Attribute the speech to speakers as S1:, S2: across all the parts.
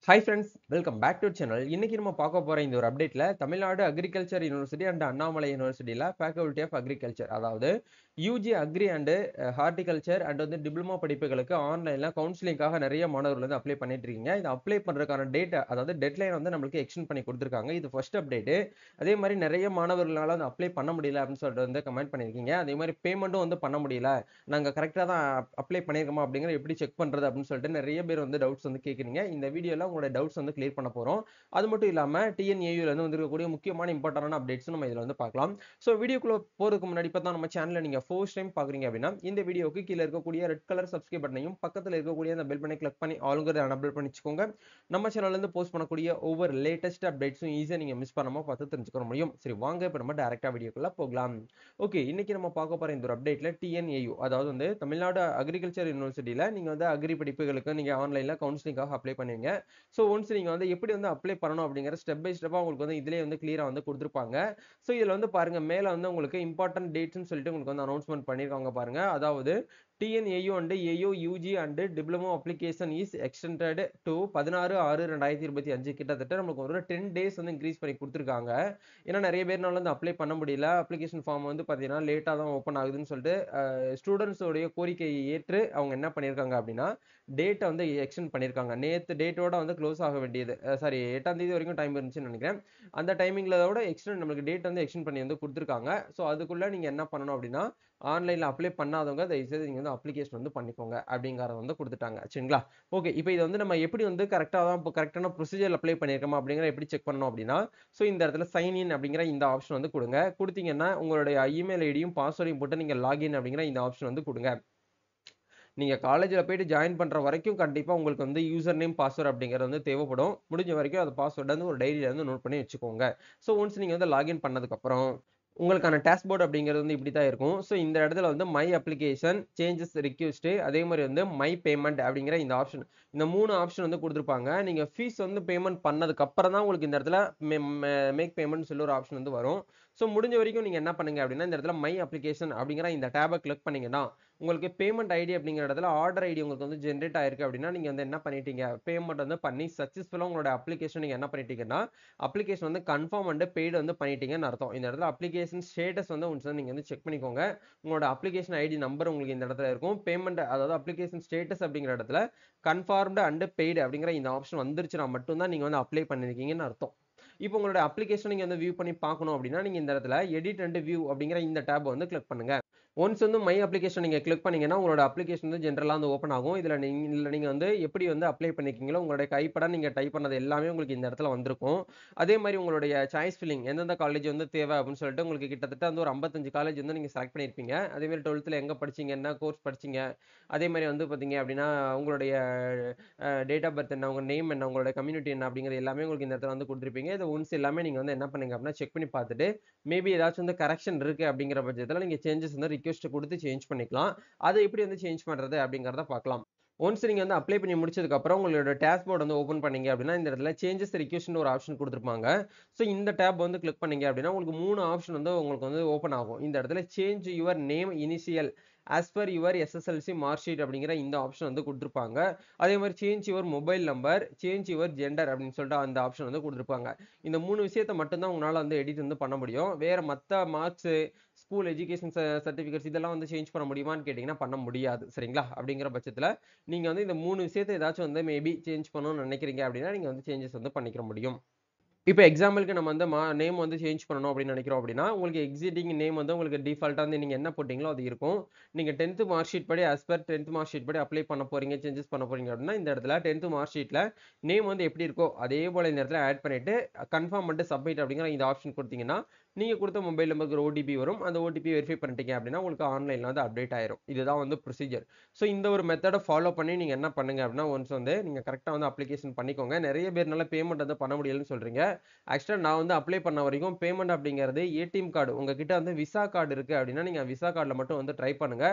S1: Hi friends, welcome back to channel. இன்னைக்கு நம்ம பார்க்க போற இந்த ஒரு அப்டேட்ல Tamil Nadu agriculture university and Annamalai யூனிவர்சிட்டியில ஃபேக்கல்டி ஆஃப் அக்ரிகல்ச்சர் அதாவது UG agri and horticulture and வந்து டிப்ளமோ படிப்புகளுக்கு ஆன்லைன்ல கவுன்சிலிங்காக நிறைய மாணவர்கள் வந்து அப்ளை பண்ணிட்டு இருக்கீங்க. இது அப்ளை பண்றதுக்கான டேட் அதாவது டெட்லைன் வந்து நம்மளுக்கு எக்ஸ்டெண்ட் பண்ணி கொடுத்துருக்காங்க. இது ஃபர்ஸ்ட் அப்டேட். அதே மாதிரி நிறைய மாணவர்களால வந்து அப்ளை பண்ண முடியல அப்படின்னு சொல்லிட்டு வந்து கமெண்ட் பண்ணிருக்கீங்க. அதே மாதிரி பேமெண்ட்டும் வந்து பண்ண முடியல. நாங்க கரெக்டா தான் அப்ளை பண்ணிருக்கோமா அப்படிங்கிற எப்படி செக் பண்றது அப்படின்னு சொல்லிட்டு நிறைய பேர் வந்து டவுட்ஸ் வந்து கேக்குறீங்க. இந்த வீடியோல உங்களோட டவுட்ஸ் வந்து கிளியர் பண்ண போறோம். அது மட்டும் இல்லாம டிஎன்ஏயூல இருந்து வந்திருக்கக்கூடிய முக்கியமான இம்பார்ட்டன்டான அப்டேட்ஸ் நம்ம இதுல வந்து பார்க்கலாம். சோ வீடியோக்குள்ள போறதுக்கு முன்னாடி இப்பதான் நம்ம சேனலை நீங்க ஃபர்ஸ்ட் டைம் பாக்குறீங்க அப்படின்னா இந்த வீடியோக்கு கீழ இருக்கக்கூடிய ரெட் கலர் சப்ஸ்கிரைப் பட்டனையும் பக்கத்துல இருக்கக்கூடிய அந்த பெல் பட்டனை கிளிக் பண்ணி ஆளுங்கிறத எனேபிள் பண்ணி வச்சுக்கோங்க. நம்ம சேனல்ல இருந்து போஸ்ட் பண்ணக்கூடிய ஒவ்வொரு லேட்டஸ்ட் அப்டேட்ஸும் ஈஸியா நீங்க மிஸ் பண்ணாம பார்த்து தெரிஞ்சுக்க முடியும். சரி வாங்க இப்ப நம்ம டைரக்டா வீடியோக்குள்ள போகலாம். ஓகே, இன்னைக்கு நம்ம பார்க்க போற இந்த ஒரு அப்டேட்ல டிஎன்ஏயூ அதாவது வந்து தமிழ்நாடு அக்ரிகல்ச்சர் யூனிவர்சிட்டியில நீங்க வந்து அக்ரி படிப்புகளுக்கு நீங்க ஆன்லைன்ல கவுன்சிலிங்காக அப்ளை பண்ணுவீங்க. ஸோ ஒன்ஸ் நீங்க வந்து எப்படி வந்து அப்ளை பண்ணணும் அப்படிங்கிற ஸ்டெப் பை ஸ்டெப்பா உங்களுக்கு வந்து இதுலயே வந்து கிளியரா வந்து கொடுத்துருப்பாங்க. ஸோ இதுல வந்து பாருங்க மேல வந்து உங்களுக்கு இம்பார்ட்டன்ட் டேட்ஸ்னு சொல்லிட்டு உங்களுக்கு வந்து அனௌன்ஸ்மெண்ட் பண்ணிருக்காங்க பாருங்க. அதாவது TNAU and AU UG and diploma application is extended to 16/6/2025 கிட்டத்தட்ட நமக்கு ஒரு 10 டேஸ் வந்து இன்க்ரீஸ் பண்ணி கொடுத்துருக்காங்க. ஏன்னா நிறைய பேர்னால வந்து அப்ளை பண்ண முடியல. அப்ளிகேஷன் ஃபார்ம் வந்து பாத்தீங்கன்னா லேட்டா தான் ஓப்பன் ஆகுதுன்னு சொல்லிட்டு ஸ்டூடெண்ட்ஸ் உடைய கோரிக்கையை ஏற்று அவங்க என்ன பண்ணிருக்காங்க அப்படின்னா டேட்டை வந்து எக்ஸ்டெண்ட் பண்ணிருக்காங்க. நேத்து டேட்டோட வந்து க்ளோஸ் ஆக வேண்டியது சாரி 8ஆம் தேதி வரைக்கும் டைம் இருந்துச்சுன்னு நினைக்கிறேன். அந்த டைமிங்லோட எக்ஸ்டெண்ட் நம்மளுக்கு டேட் வந்து எக்ஸ்டெண்ட் பண்ணி வந்து கொடுத்துருக்காங்க. ஸோ அதுக்குள்ள நீங்க என்ன பண்ணணும் அப்படின்னா ஆன்லைன்ல அப்ளை பண்ணாதவங்க தயவுசெய்து நீங்க வந்து அப்ளிகேஷன் வந்து பண்ணிக்கோங்க அப்படிங்கறத வந்து கொடுத்துட்டாங்க. சரிங்களா? ஓகே, இப்போ இது வந்து நம்ம எப்படி வந்து கரெக்டான ப்ரொசீஜர் அப்ளை பண்ணிருக்கோமா அப்படிங்கிற எப்படி செக் பண்ணணும் அப்படின்னா ஸோ இந்த இடத்துல சைன் இன் அப்படிங்கிற இந்த ஆப்ஷன் வந்து கொடுங்க. கொடுத்தீங்கன்னா உங்களுடைய இமெயில் ஐடியும் பாஸ்வேர்டையும் போட்டு நீங்க லாகின் அப்படிங்கிற இந்த ஆப்ஷன் வந்து கொடுங்க. நீங்க காலேஜ்ல போயிட்டு ஜாயின் பண்ற வரைக்கும் கண்டிப்பா உங்களுக்கு வந்து யூசர் நேம் பாஸ்வேர்ட் அப்படிங்கிறது வந்து தேவைப்படும். முடிஞ்ச வரைக்கும் அந்த பாஸ்வேர்ட் வந்து ஒரு டைரியில வந்து நோட் பண்ணி வச்சுக்கோங்க. ஸோ ஒன்ஸ் நீங்க வந்து லாகின் பண்ணதுக்கு அப்புறம் உங்களுக்கான டேஷ்போர்ட் அப்படிங்கிறது வந்து இப்படி தான் இருக்கும். ஸோ இந்த இடத்துல வந்து மை அப்ளிகேஷன் சேஞ்சஸ் ரிக்வெஸ்ட் அதே மாதிரி வந்து மை பேமெண்ட் அப்படிங்கிற இந்த ஆப்ஷன் இந்த 3 ஆப்ஷன் வந்து கொடுத்துருப்பாங்க. நீங்க ஃபீஸ் வந்து பேமெண்ட் பண்ணதுக்கு அப்புறம் தான் உங்களுக்கு இந்த இடத்துல மேக் பேமெண்ட் சொல்லி ஒரு ஆப்ஷன் வந்து வரும். ஸோ முடிஞ்ச வரைக்கும் நீங்க என்ன பண்ணுங்க அப்படின்னா இந்த இடத்துல மை அப்ளிகேஷன் அப்படிங்கிற இந்த டேபை கிளிக் பண்ணீங்கன்னா உங்களுக்கு பேமெண்ட் ஐடி அப்படிங்கிற இடத்துல ஆர்டர் ஐடி உங்களுக்கு வந்து ஜென்ரேட் ஆயிருக்கு அப்படின்னா நீங்க வந்து என்ன பண்ணிட்டீங்க பேமெண்ட் வந்து பண்ணி சக்சஸ்ஃபுல்லா உங்களோட அப்ளிகேஷன் நீங்க என்ன பண்ணிட்டீங்கன்னா அப்ளிகேஷன் வந்து கன்ஃபார்ம் அண்ட் பெய்டு வந்து பண்ணிட்டீங்கன்னு அர்த்தம். இந்த இடத்துல அப்ளிகேஷன் ஸ்டேட்டஸ் வந்து ஒன்ஸ் நீங்க வந்து செக் பண்ணிக்கோங்க. உங்களோட அப்ளிகேஷன் ஐடி நம்பர் உங்களுக்கு இந்த இடத்துல இருக்கும். பேமெண்ட் அதாவது அப்ளிகேஷன் ஸ்டேட்டஸ் அப்படிங்கிற இடத்துல கன்ஃபார்ம்டு அண்ட் பெய்டு அப்படிங்கிற இந்த ஆப்ஷன் வந்துருச்சுன்னா மட்டும்தான் நீங்க வந்து அப்ளை பண்ணிருக்கீங்கன்னு அர்த்தம். இப்போ உங்களோட அப்ளிகேஷன் நீங்க வந்து வியூ பண்ணி பார்க்கணும் அப்படின்னா நீங்க இந்த இடத்துல எடிட் அண்ட் வியூ அப்படிங்கிற இந்த டேப் வந்து கிளிக் பண்ணுங்க. ஒன்ஸ் வந்து மை அப்ளிகேஷன் நீங்க கிளிக் பண்ணீங்கன்னா உங்களோட அப்ளிகேஷன் வந்து ஜென்ரலா வந்து ஓப்பன் ஆகும். நீங்க வந்து எப்படி வந்து அப்ளை பண்ணிருக்கீங்களோ உங்களுடைய கைப்பட நீங்க டைப் பண்ணது எல்லாமே உங்களுக்கு இந்த இடத்துல வந்திருக்கும். அதே மாதிரி உங்களுடைய சாய்ஸ் ஃபில்லிங் எந்தெந்த காலேஜ் வந்து தேவை அப்படின்னு சொல்லிட்டு உங்களுக்கு கிட்டத்தட்ட வந்து ஒரு 55 காலேஜ் வந்து நீங்க செலக்ட் பண்ணிருப்பீங்க. அதே மாதிரி 12th எங்க படிச்சீங்க, என்ன கோர்ஸ் படிச்சீங்க, அதே மாதிரி வந்து பாத்தீங்க அப்படின்னா உங்களுடைய டேட் ஆஃப் பர்த் என்ன, உங்க நேம் என்ன, உங்களோட கம்யூனிட்டி என்ன அப்படிங்கிறது எல்லாமே உங்களுக்கு இந்த இடத்துல வந்து கொடுத்துருப்பீங்க. இது ஒன்ஸ் எல்லாமே நீங்க வந்து என்ன பண்ணுங்க அப்படின்னா செக் பண்ணி பார்த்துட்டு மேபி ஏதாச்சும் வந்து கரெக்ஷன் இருக்கு அப்படிங்கிற பட்சத்தில் நீங்க சேஞ்சஸ் வந்து ரிக்வெஸ்ட் கொடுத்து சேஞ்ச் பண்ணிக்கலாம். அதை எப்படி வந்து சேஞ்ச் பண்றது அப்படிங்கிறத பார்க்கலாம். ஒன்ஸ் நீங்க வந்து அப்ளை பண்ணி முடிச்சதுக்கு அப்புறம் உங்களோட டேஷ்போர்ட் வந்து ஓபன் பண்ணீங்க அப்படின்னா இந்த இடத்துல சேஞ்சஸ் ரிக்வெஸ்ட்னு ஒரு ஆப்ஷன் கொடுத்துருப்பாங்க. ஸோ இந்த டேப் வந்து கிளிக் பண்ணீங்க அப்படின்னா உங்களுக்கு 3 ஆப்ஷன் வந்து உங்களுக்கு வந்து ஓப்பன் ஆகும். இந்த இடத்துல change your name initial as per your SSLC mark sheet அப்படிங்கிற இந்த ஆப்ஷன் வந்து கொடுத்துருப்பாங்க. அதே மாதிரி change your mobile number, change your gender அப்படின்னு சொல்லிட்டு அந்த ஆப்ஷன் வந்து கொடுத்துருப்பாங்க. இந்த 3 விஷயத்தை மட்டும்தான் உங்களால வந்து எடிட் வந்து பண்ண முடியும். வேற மத்த மார்க்ஸ், ஸ்கூல் எஜுகேஷன் சர்டிபிகேட்ஸ் இதெல்லாம் வந்து சேஞ்ச் பண்ண முடியுமான்னு கேட்டீங்கன்னா பண்ண முடியாது. சரிங்களா? அப்படிங்கிற பட்சத்துல நீங்க வந்து இந்த 3 விஷயத்தை ஏதாச்சும் வந்து மேபி சேஞ்ச் பண்ணணும்னு நினைக்கிறீங்க அப்படின்னா நீங்க வந்து சேஞ்சஸ் வந்து பண்ணிக்க முடியும். இப்போ எக்ஸாம்பிளுக்கு நம்ம வந்து நேம் வந்து சேஞ்ச் பண்ணணும் அப்படின்னு நினைக்கிறோம் அப்படின்னா உங்களுக்கு எக்ஸிட்டிங் நேம் வந்து உங்களுக்கு டிஃபால்ட்டா வந்து நீங்க என்ன போட்டீங்களோ அது இருக்கும். நீங்க 10th மார்க் ஷீட் படி as per 10th mark sheet படி அப்ளை பண்ண போறீங்க, சேஞ்சஸ் பண்ண போறீங்க அப்படின்னா இந்த இடத்துல 10th மார்க் ஷீட்ல நேம் வந்து எப்படி இருக்கோ அதே போல இந்த இடத்துல ஆட் பண்ணிட்டு கன்ஃபார்ம் பண்ணிட்டு சப்மிட் அப்படிங்கிற இந்த ஆப்ஷன் கொடுத்தீங்கன்னா நீங்க கொடுத்த மொபைல் நம்பருக்கு ஒரு ஓடிபி வரும். அந்த ஓடிபி வெரிஃபை பண்ணிட்டீங்க அப்படின்னா உங்களுக்கு ஆன்லைன்ல வந்து அப்டேட் ஆயிரும். இதுதான் வந்து ப்ரொசீஜர். ஸோ இந்த ஒரு மெத்தடை ஃபாலோ பண்ணி நீங்க என்ன பண்ணுங்க அப்படின்னா ஒன்ஸ் வந்து நீங்க கரெக்டா வந்து அப்ளிகேஷன் பண்ணிக்கோங்க. நிறைய பேர்னால பேமெண்ட் வந்து பண்ண முடியலன்னு சொல்றீங்க. ஆக்சுவலா நான் வந்து அப்ளை பண்ண வரைக்கும் பேமெண்ட் அப்படிங்கிறது ஏடிஎம் கார்டு உங்ககிட்ட வந்து விசா கார்டு இருக்கு அப்படின்னா நீங்க விசா கார்டுல மட்டும் வந்து ட்ரை பண்ணுங்க.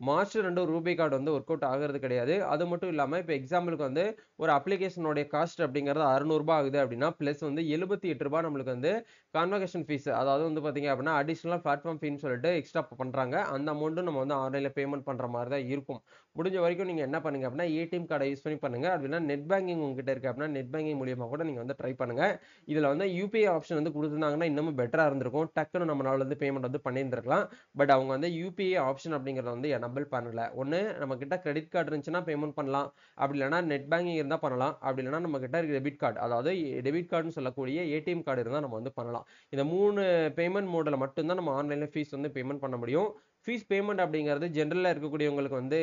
S1: மாஸ்டர் அண்ட் ரூபே கார்டு வந்து ஒர்க் அவுட் ஆகிறது கிடையாது. அது மட்டும் இல்லாம இப்போ எக்ஸாம்பிளுக்கு வந்து ஒரு அப்ளிகேஷனோட காஸ்ட் அப்படிங்கிறது 600 ரூபாய் ஆகுது அப்படின்னா பிளஸ் வந்து 78 ரூபாய் நம்மளுக்கு வந்து கான்வகேஷன் ஃபீஸ் அதாவது வந்து பாத்தீங்க அப்படின்னா அடிஷனல் பிளாட்ஃபார்ம் ஃபீன்னு சொல்லிட்டு எக்ஸ்ட்ரா பண்றாங்க. அந்த அமௌண்ட்டும் நம்ம வந்து ஆன்லைன்ல பேமெண்ட் பண்ற மாதிரி தான் இருக்கும். முடிஞ்ச வரைக்கும் நீங்க என்ன பண்ணுங்க அப்படின்னா ஏடிஎம் கார்டை யூஸ் பண்ணி பண்ணுங்க. அப்படின்னா நெட் பேங்கிங் உங்ககிட்ட இருக்கு அப்படின்னா நெட் பேங்கிங் மூலியமா கூட நீங்க வந்து ட்ரை பண்ணுங்க. இதுல வந்து யுபிஐ ஆப்ஷன் வந்து கொடுத்திருந்தாங்கன்னா இன்னமும் பெட்டரா இருந்திருக்கும். டக்குன்னு நம்மளால வந்து பேமெண்ட் வந்து பண்ணியிருந்திருக்கலாம். பட் அவங்க வந்து யுபிஐ ஆப்ஷன் அப்படிங்கறத வந்து எனபிள் பண்ணல. ஒண்ணு நம்ம கிட்ட கிரெடிட் கார்டு இருந்துச்சுன்னா பேமெண்ட் பண்ணலாம். அப்படி இல்லைன்னா நெட் பேங்கிங் இருந்தா பண்ணலாம். அப்படி இல்லைன்னா நம்ம கிட்ட டெபிட் கார்டு, அதாவது டெபிட் கார்டுன்னு சொல்லக்கூடிய ஏடிஎம் கார்டு இருந்தா நம்ம வந்து பண்ணலாம். இந்த 3 பேமெண்ட் மோட்ல மட்டும் தான் நம்ம ஆன்லைன்ல ஃபீஸ் வந்து பேமெண்ட் பண்ண முடியும். ஃபீஸ் பேமெண்ட் அப்படிங்கிறது ஜெனரலா இருக்கக்கூடியவங்களுக்கு வந்து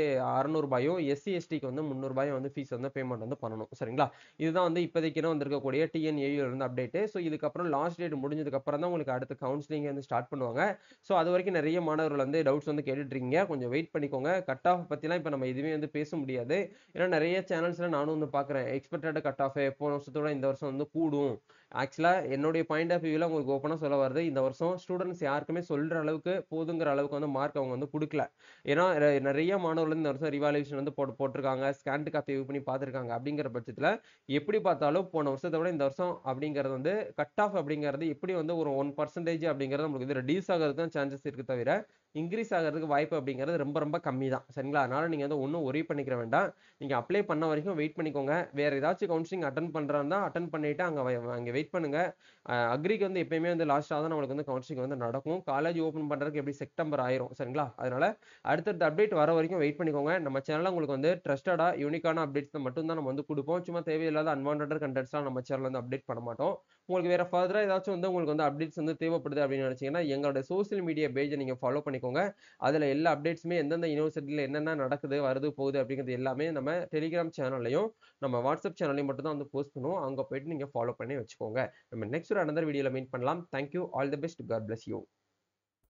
S1: ரூ. 600, எஸ்சி எஸ்டிக்கு வந்து ரூ. 300 வந்து ஃபீஸ் வந்து பேமெண்ட் வந்து பண்ணணும். சரிங்களா? இதுதான் வந்து இப்போதைக்கு வந்திருக்கக்கூடிய டிஎன்ஏயு இருந்து அப்டேட். ஸோ இதுக்கப்புறம் லாஸ்ட் டேட் முடிஞ்சதுக்கு அப்புறம் தான் உங்களுக்கு அடுத்த கவுன்சிலிங் வந்து ஸ்டார்ட் பண்ணுவாங்க. ஸோ அது வரைக்கும் நிறைய மாணவர்கள் வந்து டவுட்ஸ் வந்து கேட்டுட்டு இருக்கீங்க. கொஞ்சம் வெயிட் பண்ணிக்கோங்க. கட் ஆஃப் பத்திலாம் இப்போ நம்ம எதுவுமே வந்து பேச முடியாது. ஏன்னா நிறைய சேனல்ஸ்ல நானும் வந்து பார்க்குறேன். எக்ஸ்பெக்டட் கட் ஆஃப் போன வருஷத்தோட இந்த வருஷம் வந்து கூடும். ஆக்சுவலா என்னுடைய பாயிண்ட் ஆஃப் வியூல உங்களுக்கு ஓப்பனா சொல்ல வருது. இந்த வருஷம் ஸ்டூடண்ட்ஸ் யாருக்குமே சொல்ற அளவுக்கு போதுங்கிற அளவுக்கு வந்து மார்க் அவங்க வந்து குடுக்கல. ஏன்னா நிறைய மாணவர்கள் வந்து இந்த வருஷம் ரிவாலுவேஷன் வந்து போட்டிருக்காங்க. ஸ்கேன்ட் காப்பி வியூ பண்ணி பார்த்திருக்காங்க. அப்படிங்கிற பட்சத்துல எப்படி பார்த்தாலும் போன வருஷத்தை விட இந்த வருஷம் அப்படிங்கிறது வந்து கட் ஆஃப் அப்படிங்கிறது எப்படி வந்து ஒரு 1% அப்படிங்கிறது நமக்கு வந்து ரெடியூஸ் ஆகிறதுக்கு தான் சான்சஸ் இருக்கு தவிர இன்க்ரீஸ் ஆகிறதுக்கு வாய்ப்பு அப்படிங்கிறது ரொம்ப ரொம்ப கம்மி தான். சரிங்களா? அதனால நீங்க வந்து ஒன்றும் ஒரி பண்ணிக்கிற வேண்டாம். நீங்க அப்ளை பண்ண வரைக்கும் வெயிட் பண்ணிக்கோங்க. வேற ஏதாச்சும் கவுன்சிலிங் அட்டன் பண்றாருந்தா அட்டன் பண்ணிட்டு அங்க வெயிட் பண்ணுங்க. அக்ரிக்கு வந்து எப்பயுமே வந்து லாஸ்டா தான் நம்மளுக்கு வந்து கவுன்சிலிங் வந்து நடக்கும். காலேஜ் ஓபன் பண்றதுக்கு எப்படி செப்டம்பர் ஆயிரும். சரிங்களா? அதனால அடுத்தடுத்த அப்டேட் வர வரைக்கும் வெயிட் பண்ணிக்கோங்க. நம்ம சேனல்ல உங்களுக்கு வந்து ட்ரஸ்டடா யூனிக்கான அப்டேட்ஸ் மட்டும் தான் நம்ம வந்து கொடுப்போம். சும்மா தேவையில்லாத அன்வான்டட் கண்டென்ட்ஸ்லாம் நம்ம சேனல்ல வந்து அப்டேட் பண்ண மாட்டோம். உங்களுக்கு வேற ஃபர்தரா ஏதாச்சும் வந்து உங்களுக்கு வந்து அப்டேட்ஸ் வந்து தேவைப்படுது அப்படின்னு நினைச்சீங்கன்னா எங்களோட சோசியல் மீடியா பேஜை நீங்க ஃபாலோ பண்ணிக்கோங்க. அதுல எல்லா அப்டேட்ஸுமே எந்தெந்த யூனிவர்சிட்டியில என்னென்ன நடக்குது, வருது, போகுது அப்படிங்கிறது எல்லாமே நம்ம டெலிகிராம் சேனல்லையும் நம்ம வாட்ஸ்அப் சேனல்லையும் மட்டும் தான் வந்து போஸ்ட் பண்ணுவோம். அங்க போயிட்டு நீங்க ஃபாலோ பண்ணி வச்சுக்கோங்க. நம்ம நெக்ஸ்ட் ஒரு அனதர் வீடியோல மீட் பண்ணலாம். Thank you. All the best. God bless you.